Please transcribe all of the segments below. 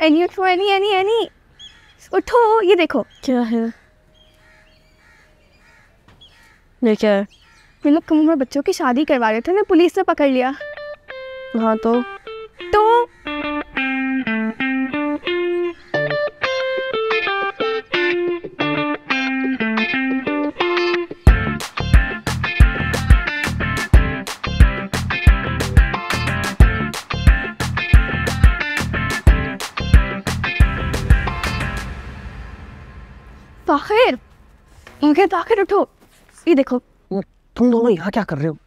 Any उठो, any any any उठो, ये देखो। क्या है ये? क्या है? ये लोग कम उम्र बच्चों की शादी करवा रहे थे ना, पुलिस ने पकड़ लिया। हाँ तो ताहिर, ताहिर उठो, ये देखो। तुम दोनों यहाँ क्या कर रहे हो?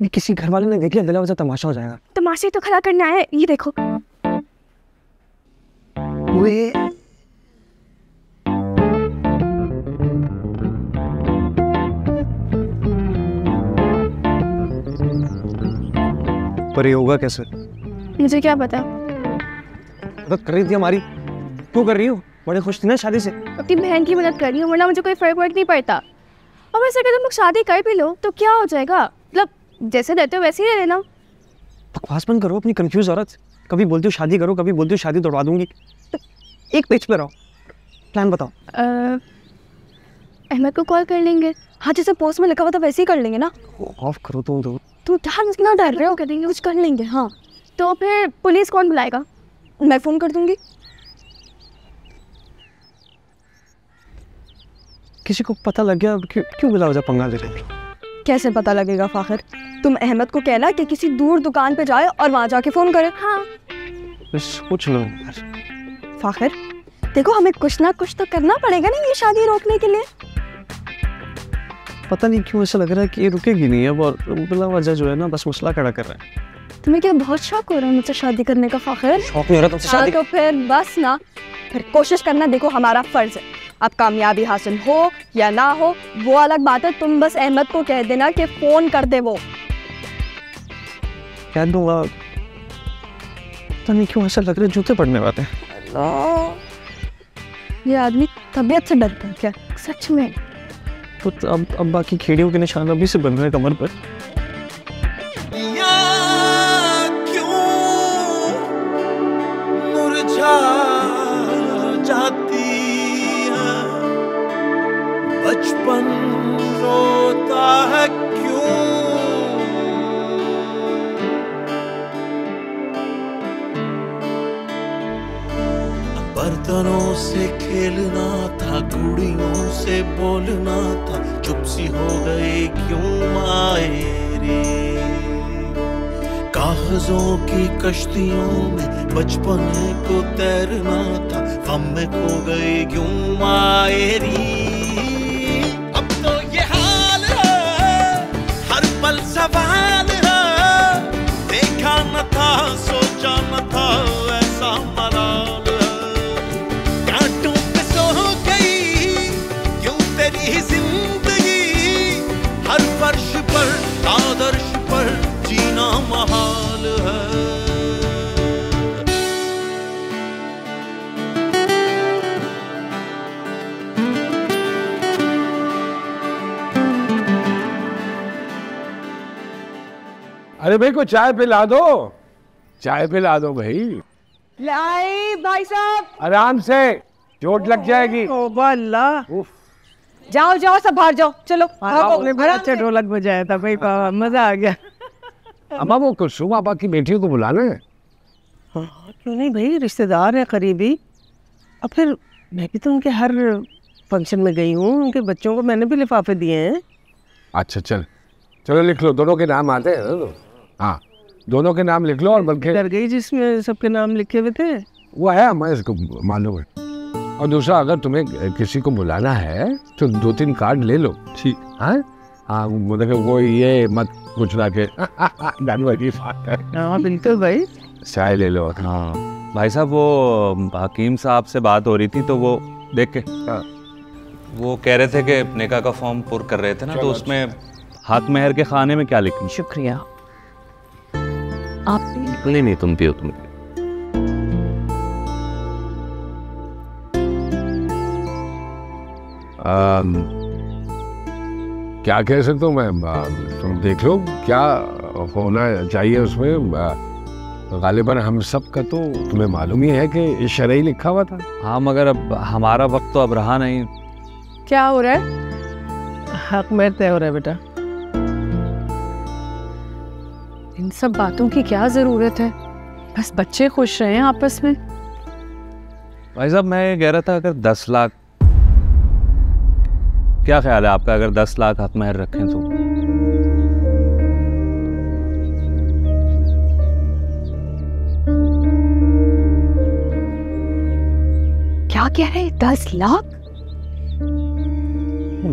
ये किसी घर वाले ने देख लिया, गला वजह तमाशा हो जाएगा। तमाशे तो खड़ा करना है, ये देखो। वे पर ये होगा कैसे? मुझे क्या पता। मदद कर रही थी हमारी, क्यों कर रही हो? बड़े खुश थी ना शादी से। अपनी बहन की मदद कर रही हूँ, वरना मुझे कोई फर्क नहीं पड़ता। और वैसे अगर तुम लोग शादी कर भी लो तो क्या हो जाएगा, मतलब जैसे रहते हो वैसे ही रहना। बकवास बंद करो अपनी कंफ्यूज औरत। कभी बोलती हो शादी करो, कभी बोलती हो शादी तोड़वा दूंगी। तो एक पेज पे रहो, प्लान बताओ। अहमद को कॉल कर लेंगे। हाँ, जैसे पोस्ट में लिखा हुआ था वैसे ही कर लेंगे ना। ऑफ करो तुम तो। तू क्या डर रहे हो? कर देंगे, कुछ कर लेंगे। हाँ तो फिर पुलिस कौन बुलाएगा? मैं फ़ोन कर दूंगी। किसी को पता लग गया क्यों बिला वजह पंगा ले रहे हो? कैसे पता लगेगा फाखिर? तुम अहमद को कहना कि किसी दूर दुकान पे जाए और वहाँ जाके फ़ोन करे। हाँ सोच लो फाखिर, देखो हमें कुछ ना कुछ तो करना पड़ेगा ना ये शादी रोकने के लिए। पता नहीं क्यों ऐसा लग रहा है कि ये रुकेगी नहीं अब, और बिला वजह जो है ना बस मसला खड़ा कर रहा है। तुम्हें क्या बहुत शौक हो रहा है मुझसे शादी करने का फाखिर? शौक नहीं हो रहा तुमसे शादी? तो फिर बस ना, फिर कोशिश करना। देखो हमारा फर्ज है, अब कामयाबी हासिल हो या ना हो वो अलग बात है। तुम बस अहमद को कह देना कि फ़ोन कर दे। वो कह दूंगा। पता नहीं क्यों ऐसा लग रहा है जूते पड़ने वाले हैं। ये आदमी तबीयत से डरता है क्या? सच में। तो अब बाकी खेड़ियों के निशान अभी से बन रहे हैं कमर पर। जाती है बचपन रोता है क्यों? बर्तनों से खेलना था, कुड़ियों से बोलना था, चुप सी हो गई क्यों मायरे? कागजों की कश्तियों में बचपन को तैरना था, गम में खो गई क्यों मायरी? अब तो ये हाल है, हर पल सवाल है, देखा न था सोचा न था ऐसा मलाल है। कांटों पे सो गई क्यों तेरी जिंदगी? हर फर्श पर आदर्श पर जीना महाल है। अरे भाई को चाय पिला दो, चाय पिला दो भाई। लाई भाई साहब, आराम से, चोट लग जाएगी। ओ अल्लाह। जाओ जाओ सब बाहर जाओ, चलो। आपने बड़ा अच्छा ढोलक बजाया था भाई, मजा आ गया। अम्मा वो कुसुम आपा की बेटियों को बुलाना है। हाँ क्यों नहीं भाई, रिश्तेदार है करीबी। अब फिर मैं भी तो उनके हर फंक्शन में गई हूँ, उनके बच्चों को मैंने भी लिफाफे दिए हैं। अच्छा चलो लिख लो, दोनों के नाम आते हैं ना। हाँ दोनों के नाम लिख लो। और बल्कि डर गई जिसमें सबके नाम लिखे हुए थे वो है, हमें इसको मालूम है। और दूसरा, अगर तुम्हें किसी को बुलाना है तो 2-3 कार्ड ले लो। ठीक? हाँ मतलब वो ये मत पूछना के जानवरी बात है। हाँ बिल्कुल भाई। चाय ले लो। हाँ भाई साहब, वो हकीम साहब से बात हो रही थी तो वो देख के वो कह रहे थे कि निकाह का फॉर्म पुर कर रहे थे ना, तो उसमें हाथ मेहर के खाने में क्या लिखना? शुक्रिया। आप नहीं तुम पियो तुम। क्या कह सकता हूँ मैं, तुम देख लो क्या होना चाहिए उसमें। गालिबन हम सब का तो तुम्हें मालूम ही है कि शरई लिखा हुआ था। हाँ, मगर अब हमारा वक्त तो अब रहा नहीं। क्या हो रहा है? हक में तय हो रहा है बेटा। इन सब बातों की क्या जरूरत है, बस बच्चे खुश रहे आपस में। भाई साहब, मैं कह रहा था अगर 10 लाख, क्या ख्याल है आपका अगर 10 लाख हाथ महर रखें तो? क्या कह रहे हैं? 10 लाख?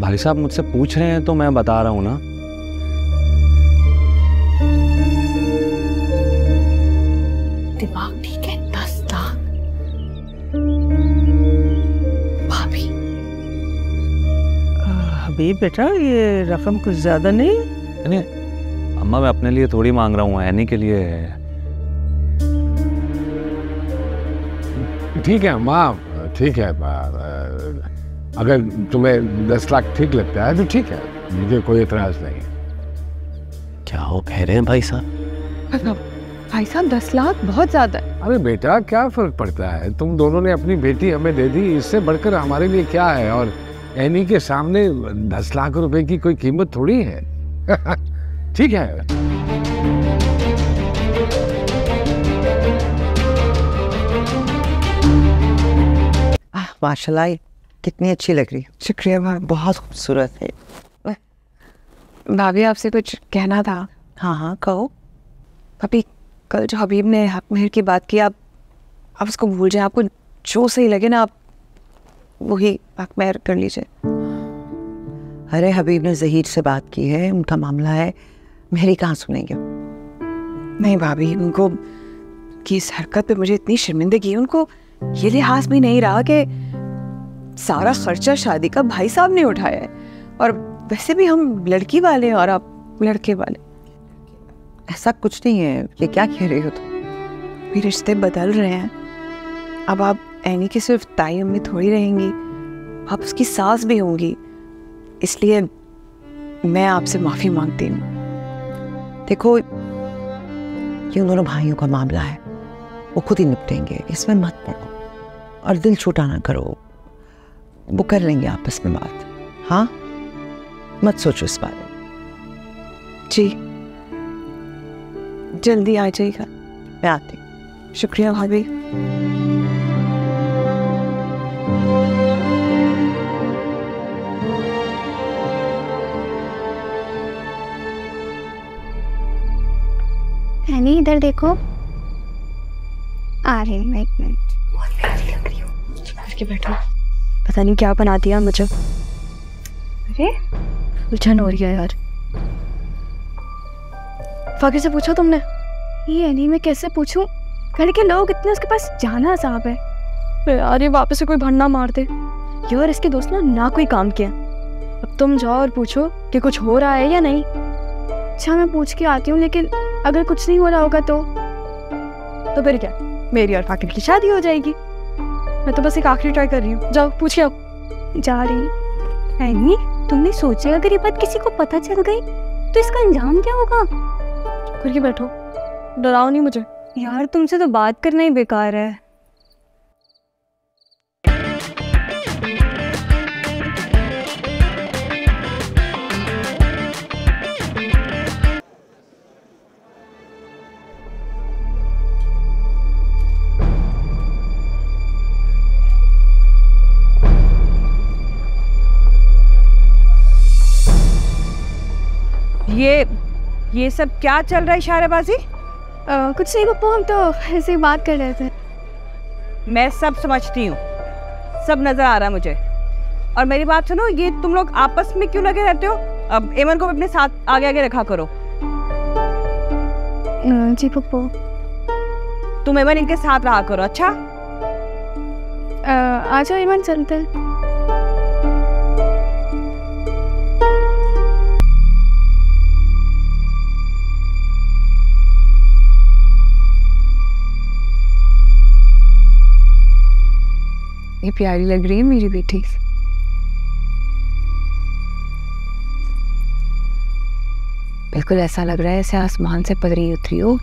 भाई साहब मुझसे पूछ रहे हैं तो मैं बता रहा हूं ना। दिमाग ठीक है? 10 लाख भाभी। हबीब बेटा, ये रकम कुछ ज्यादा नहीं? नहीं अम्मा, मैं अपने लिए थोड़ी मांग रहा हूँ, एनी के लिए है। ठीक है अम्मा, ठीक है। अगर तुम्हें 10 लाख ठीक लगता है तो ठीक है, मुझे कोई एतराज नहीं। क्या हो कह रहे हैं भाई साहब? भाई साहब 10 लाख बहुत ज्यादा है। अरे बेटा, क्या फर्क पड़ता है? तुम दोनों ने अपनी बेटी हमें दे दी, इससे बढ़कर हमारे लिए क्या है? और एनी के सामने 10 लाख रुपए की कोई कीमत थोड़ी है। ठीक है। माशाल्लाह, कितनी अच्छी लग रही है। शुक्रिया भाभी, बहुत खूबसूरत है। भाभी आपसे कुछ कहना था। हाँ हाँ कहो। भाभी, कल जो हबीब ने हक महर की बात की, आप उसको भूल जाए। आपको जो सही लगे ना, आप वही हक महर कर लीजिए। अरे हबीब ने ज़हीर से बात की है, उनका मामला है, मेरी कहाँ सुनेंगे? नहीं भाभी, उनको की इस हरकत पे मुझे इतनी शर्मिंदगी, उनको ये लिहाज भी नहीं रहा कि सारा खर्चा शादी का भाई साहब ने उठाया है, और वैसे भी हम लड़की वाले हैं और आप लड़के वाले। ऐसा कुछ नहीं है, ये क्या कह रही हो तुम? भी रिश्ते बदल रहे हैं। अब आप एनी की सिर्फ ताई अम्मी थोड़ी रहेंगी, आप उसकी सास भी होंगी। इसलिए मैं आपसे माफ़ी मांगती हूँ। देखो, ये उन दोनों भाइयों का मामला है, वो खुद ही निपटेंगे, इसमें मत पड़ो और दिल छोटा ना करो, वो कर लेंगे आपस में बात। हाँ, मत सोचो इस बारे में। जी, जल्दी आ जाइएगा। मैं आती हूँ। शुक्रिया भाभी। एनी, इधर देखो। आ रही हूँ, 1 मिनट। करके बैठो। पता नहीं क्या बना दिया मुझे। अरे उलझन हो रही है यार। फाकिर से पूछो तुमने? ये एनी में कैसे पूछूं? घर के लोग इतने उसके पास जाना साहब है। यार ये वापस से कोई भंडा मार दे। ये और इसके दोस्त ना कोई काम किया। अब तुम जाओ और पूछो कि कुछ हो रहा है या नहीं। अच्छा मैं पूछ के आती हूँ, लेकिन अगर कुछ नहीं हो रहा होगा तो फिर क्या, मेरी और फाकिर की शादी हो जाएगी। मैं तो बस एक आखिरी ट्राई कर रही हूँ। जाओ पूछ के आओ। जा रही। एनी, तुमने सोचा अगर ये बात किसी को पता चल गई तो इसका अंजाम क्या होगा? करके बैठो, डराओ नहीं मुझे। यार तुमसे तो बात करना ही बेकार है। ये सब क्या चल रहा है इशारेबाजी? कुछ नहीं पप्पू, हम तो ऐसे ही बात कर रहे थे। मैं सब समझती हूँ, सब नजर आ रहा है मुझे। और मेरी बात सुनो, ये तुम लोग आपस में क्यों लगे रहते हो? अब एमन को अपने साथ आगे आगे रखा करो। जी पप्पू। तुम एमन इनके साथ रहा करो। अच्छा आ जाओ एमन, चलते हैं। ये प्यारी लग रही है मेरी बेटी। बिल्कुल ऐसा लग रहा है जैसे आसमान से परी उतरी हो।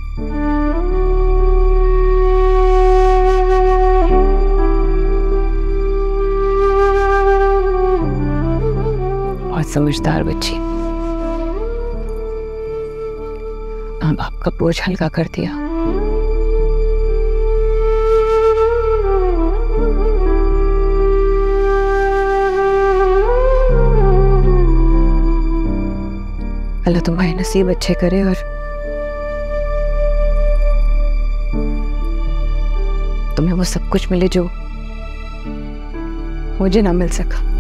समझदार बच्ची। माँ बाप का बोझ हल्का कर दिया। अल्लाह तुम्हारे नसीब अच्छे करे और तुम्हें वो सब कुछ मिले जो मुझे ना मिल सका।